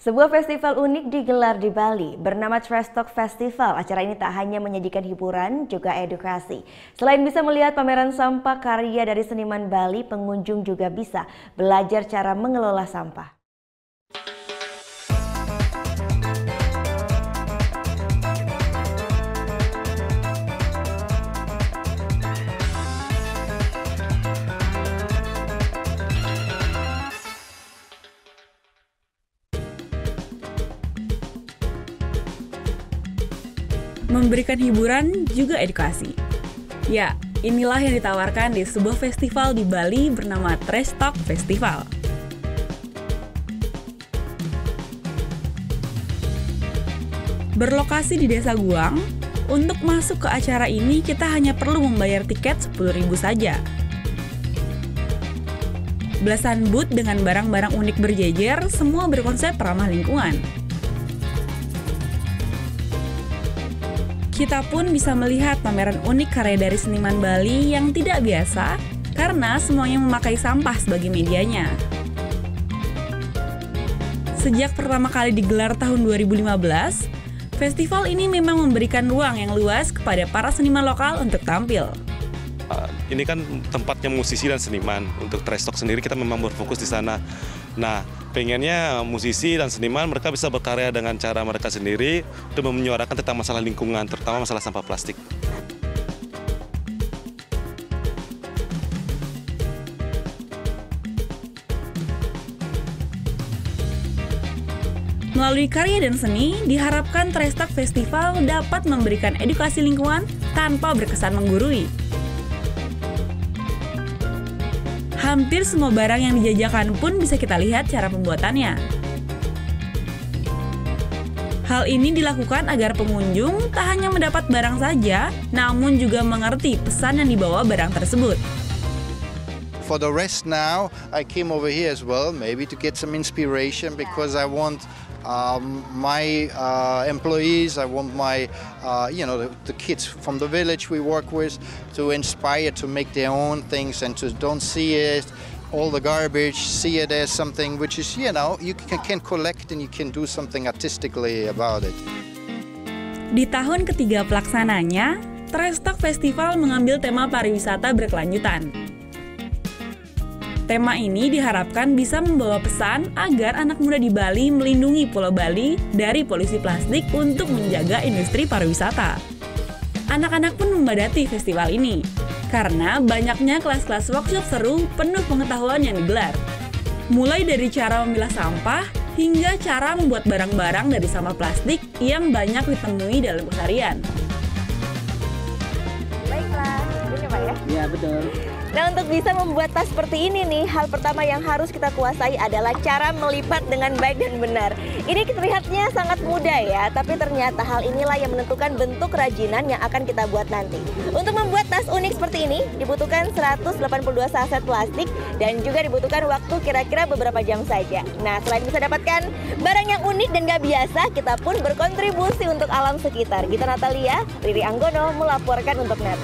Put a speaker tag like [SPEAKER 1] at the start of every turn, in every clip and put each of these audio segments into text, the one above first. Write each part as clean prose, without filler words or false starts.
[SPEAKER 1] Sebuah festival unik digelar di Bali bernama Trash Talk Festival. Acara ini tak hanya menyajikan hiburan, juga edukasi. Selain bisa melihat pameran sampah karya dari seniman Bali, pengunjung juga bisa belajar cara mengelola sampah.
[SPEAKER 2] Memberikan hiburan juga edukasi. Ya, inilah yang ditawarkan di sebuah festival di Bali bernama Trash Talk Festival. Berlokasi di Desa Guang, untuk masuk ke acara ini kita hanya perlu membayar tiket 10.000 saja. Belasan booth dengan barang-barang unik berjejer, semua berkonsep ramah lingkungan. Kita pun bisa melihat pameran unik karya dari seniman Bali yang tidak biasa karena semuanya memakai sampah sebagai medianya. Sejak pertama kali digelar tahun 2015, festival ini memang memberikan ruang yang luas kepada para seniman lokal untuk tampil.
[SPEAKER 3] Ini kan tempatnya musisi dan seniman. Untuk Trash Talk sendiri kita memang berfokus di sana. Nah, pengennya musisi dan seniman mereka bisa berkarya dengan cara mereka sendiri untuk menyuarakan tentang masalah lingkungan, terutama masalah sampah plastik.
[SPEAKER 2] Melalui karya dan seni, diharapkan Trash Talk Festival dapat memberikan edukasi lingkungan tanpa berkesan menggurui. Hampir semua barang yang dijajakan pun bisa kita lihat cara pembuatannya. Hal ini dilakukan agar pengunjung tak hanya mendapat barang saja, namun juga mengerti pesan yang dibawa barang tersebut.
[SPEAKER 4] For the rest now, I came over here as well, maybe to get some inspiration because I want my employees, I want my, the kids from the village we work with to inspire to make their own things and to don't see it, all the garbage, see it as something which is, you can collect and you can do something artistically about it.
[SPEAKER 2] Di tahun ketiga pelaksananya, Trash Talk Festival mengambil tema pariwisata berkelanjutan. Tema ini diharapkan bisa membawa pesan agar anak muda di Bali melindungi Pulau Bali dari polusi plastik untuk menjaga industri pariwisata. Anak-anak pun membadati festival ini, karena banyaknya kelas-kelas workshop seru penuh pengetahuan yang digelar. Mulai dari cara memilah sampah, hingga cara membuat barang-barang dari sampah plastik yang banyak ditemui dalam keseharian.
[SPEAKER 1] Baiklah, ini Pak ya?
[SPEAKER 5] Iya, betul.
[SPEAKER 1] Nah, untuk bisa membuat tas seperti ini nih, hal pertama yang harus kita kuasai adalah cara melipat dengan baik dan benar. Ini terlihatnya sangat mudah ya, tapi ternyata hal inilah yang menentukan bentuk kerajinan yang akan kita buat nanti. Untuk membuat tas unik seperti ini, dibutuhkan 182 saset plastik dan juga dibutuhkan waktu kira-kira beberapa jam saja. Nah, selain bisa dapatkan barang yang unik dan gak biasa, kita pun berkontribusi untuk alam sekitar. Gita Natalia, Riri Anggono melaporkan untuk NET.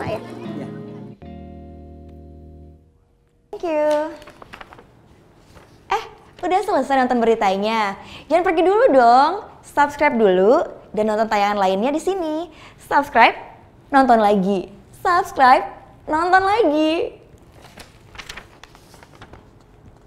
[SPEAKER 1] Ya. Thank you. Udah selesai nonton beritanya. Jangan pergi dulu dong. Subscribe dulu dan nonton tayangan lainnya di sini. Subscribe, nonton lagi. Subscribe, nonton lagi.